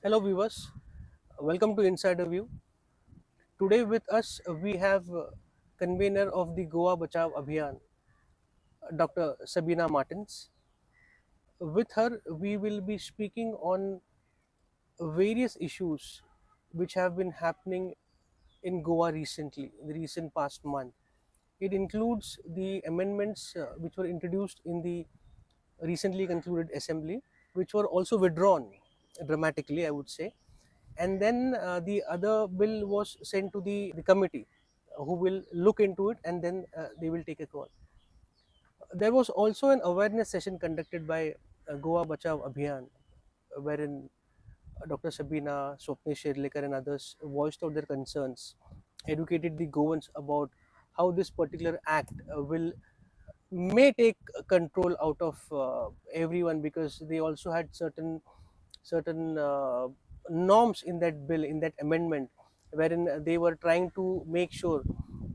Hello, viewers. Welcome to Insider View. Today with us we have convener of the Goa Bachao Abhiyan, Dr. Sabina Martins. With her, we will be speaking on various issues which have been happening in Goa recently, in the recent past month. It includes the amendments which were introduced in the recently concluded assembly, which were also withdrawn dramatically, I would say. And then the other bill was sent to the committee who will look into it, and then they will take a call. There was also an awareness session conducted by Goa Bachao Abhiyan, wherein Dr. Sabina, Swapnesh Sherlekar, and others voiced out their concerns, educated the Goans about how this particular act will may take control out of everyone, because they also had certain norms in that bill, in that amendment, wherein they were trying to make sure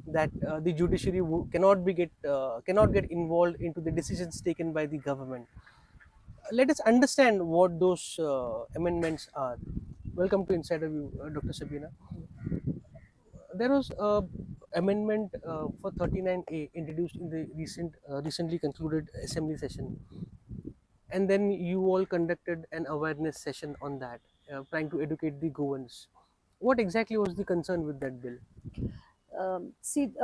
that the judiciary cannot get involved into the decisions taken by the government. Let us understand what those amendments are. Welcome to Insider View, Dr. Sabina. There was a amendment for 39A introduced in the recently concluded assembly session, and then you all conducted an awareness session on that, trying to educate the Goans. What exactly was the concern with that bill?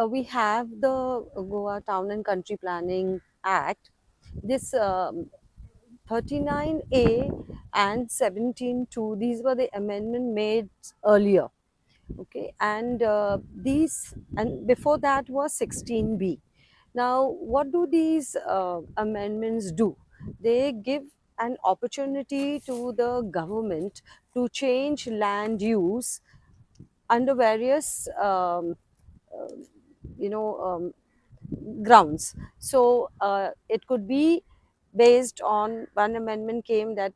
We have the Goa Town and Country Planning Act. This 39A and 17(2), these were the amendment made earlier. Okay, and these, and before that was 16B. Now, what do these amendments do? They give an opportunity to the government to change land use under various uh, you know um, grounds. So it could be based on, one amendment came that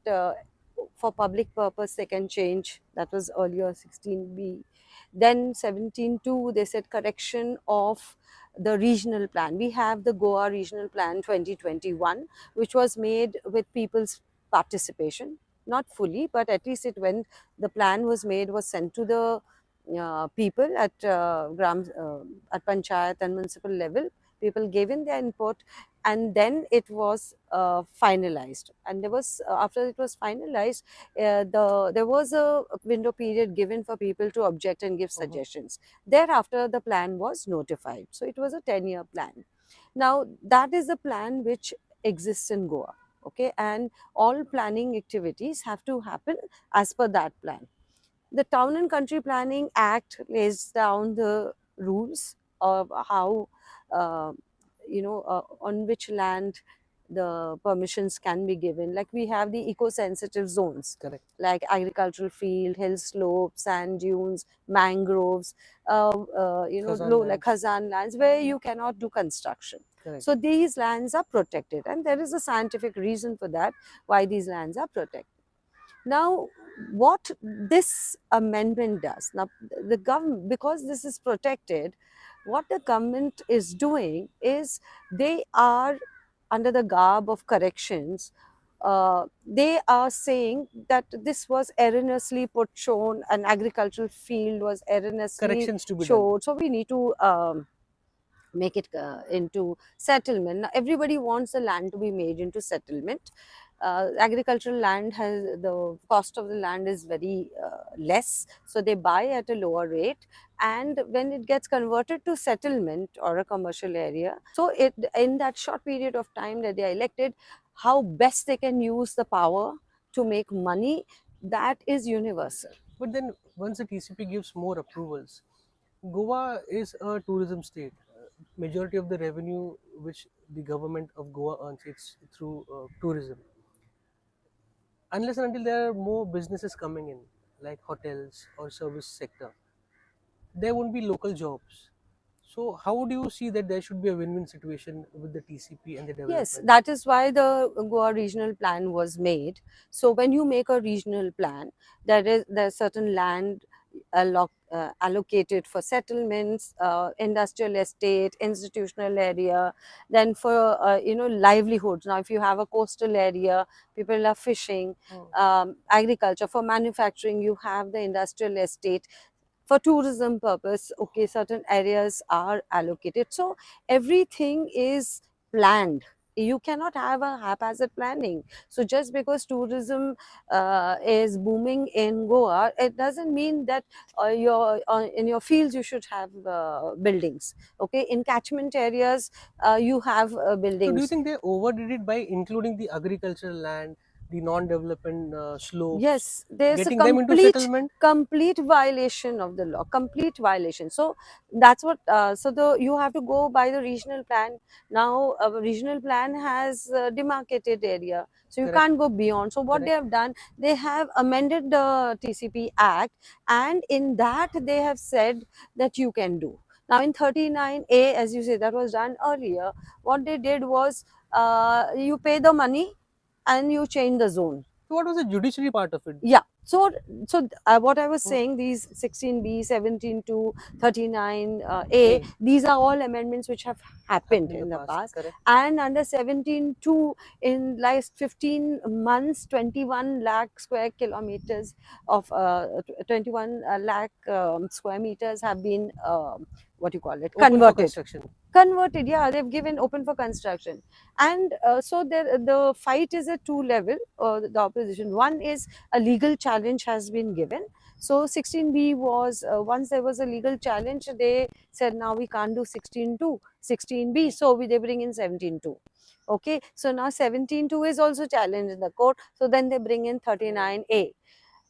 for public purpose they can change, that was earlier 16B. Then 17(2), they said correction of the regional plan. We have the Goa Regional Plan 2021, which was made with people's participation, not fully, but at least it went, the plan was made, was sent to the people at panchayat and municipal level. People gave in their input, and then it was finalized. And there was, after it was finalized, there was a window period given for people to object and give Mhm. suggestions. Thereafter, the plan was notified. So it was a 10-year plan. Now, that is the plan which exists in Goa. Okay, and all planning activities have to happen as per that plan. The Town and Country Planning Act lays down the rules of how, uh, on which land the permissions can be given. Like, we have the eco-sensitive zones, Correct. like agricultural field, hill slopes, sand dunes, mangroves, Khazan low, like lands. Khazan lands, where you cannot do construction. Correct. So these lands are protected, and there is a scientific reason for that, why these lands are protected. Now, what this amendment does, now the government, because this is protected, what the government is doing is, they are, under the garb of corrections, they are saying that this was erroneously put, shown, an agricultural field was erroneously Corrections to be done. showed, so we need to make it into settlement. Now, everybody wants the land to be made into settlement. Agricultural land has, the cost of the land is very less, so they buy at a lower rate, and when it gets converted to settlement or a commercial area, so it, in that short period of time that they are elected, how best they can use the power to make money, that is universal. But then once the TCP gives more approvals, Goa is a tourism state. Majority of the revenue which the government of Goa earns, it's through tourism. Unless and until there are more businesses coming in, like hotels or service sector, there won't be local jobs. So how do you see that there should be a win-win situation with the TCP and the Yes, development? that is why the Goa regional plan was made. So when you make a regional plan, there's certain land allocated for settlements, industrial estate, institutional area, then for livelihoods. Now, if you have a coastal area, people are fishing, agriculture. For manufacturing, you have the industrial estate. For tourism purpose, okay, certain areas are allocated. So everything is planned. You cannot have a haphazard planning. So just because tourism is booming in Goa, it doesn't mean that in your fields you should have buildings. Okay, in catchment areas you have So do you buildings. think they overdid it by including the agricultural land, the non-development slopes, Yes, there's a getting them into settlement? complete violation of the law, complete violation. So that's what. So the you have to go by the regional plan. Now, a regional plan has demarcated area, so you Correct, can't go beyond. So what they correct, have done, they have amended the TCP Act, and in that they have said that you can do. Now in 39A, as you say, that was done earlier. What they did was, you pay the money and you change the zone. So what was the judiciary part of it? Yeah. So what I was Hmm. saying, these 16B, 17 to 39A, A these are all amendments which have happened happened in the in the past. past. Correct. And under 17.2, in last 15 months, 21 lakh square kilometers of 21 lakh square meters have been what you call it, Open for converted. construction. Converted, yeah, they've given open for construction. And so the fight is at two level. The opposition, one is a legal challenge has been given. So 16B was, once there was a legal challenge, they said now we can't do 16.2, 16B, so they bring in 17.2. Okay, so now 17.2 is also challenged in the court, so then they bring in 39A.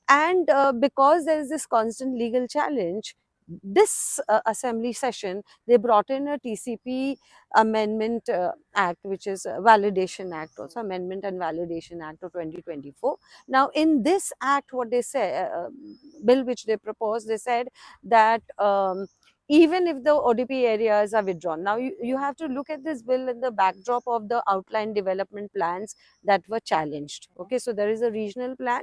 And because there is this constant legal challenge, this assembly session, they brought in a TCP Amendment Act, which is a Validation Act, also Amendment and Validation Act of 2024. Now, in this act, what they say, bill which they proposed, they said that even if the ODP areas are withdrawn. Now, you have to look at this bill in the backdrop of the outline development plans that were challenged. Okay, so there is a regional plan,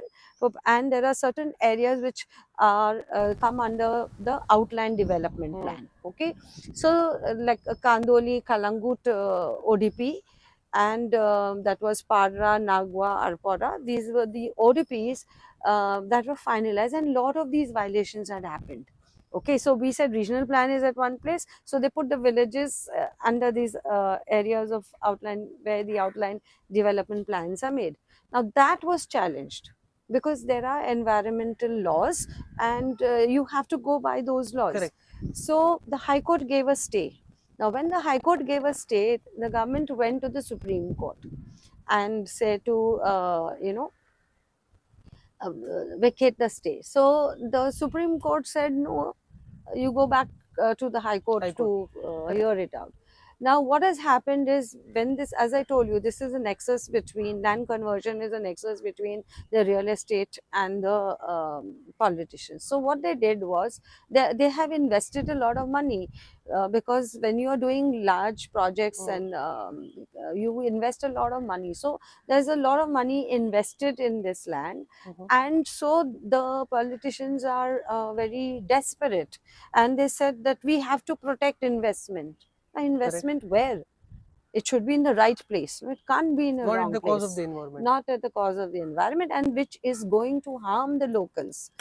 and there are certain areas which are come under the outline development Hmm. plan. Okay, so like Kandoli, Kalangut ODP, and that was Padra, Nagwa, Arpora. These were the ODPs that were finalized, and a lot of these violations had happened. Okay, so we said regional plan is at one place, so they put the villages under these areas of outline where the outline development plans are made. Now that was challenged because there are environmental laws, and you have to go by those laws. Correct. So the High Court gave a stay. Now, when the High Court gave a stay, the government went to the Supreme Court and said to, vacate the stay. So the Supreme Court said, no, you go back to the High Court High Court. to Correct. hear it out. Now, what has happened is, when this, as I told you, this is a nexus between land conversion, is a nexus between the real estate and the politicians. So what they did was, they have invested a lot of money, because when you are doing large projects, Hmm. and you invest a lot of money. So there's a lot of money invested in this land, Mhm. and so the politicians are very desperate, and they said that we have to protect investment. Correct. Investment where? It should be in the right place. It can't be in a Not at wrong the cost of the place, environment. not at the cause of the environment, and which is going to harm the locals.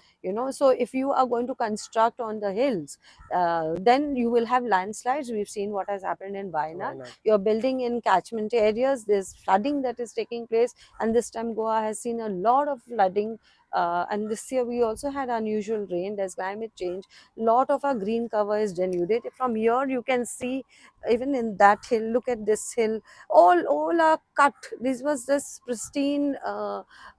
So if you are going to construct on the hills, then you will have landslides. We've seen what has happened in Why Wayanad. not? You're building in catchment areas, there's flooding that is taking place, and this time Goa has seen a lot of flooding. And this year we also had unusual rain. There's climate change. Lot of our green cover is denuded. From here you can see, even in that hill, look at this hill, all are cut. This was this pristine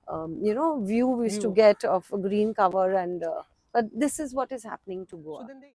view we used to View. get of a green cover, and but this is what is happening to So Goa. then they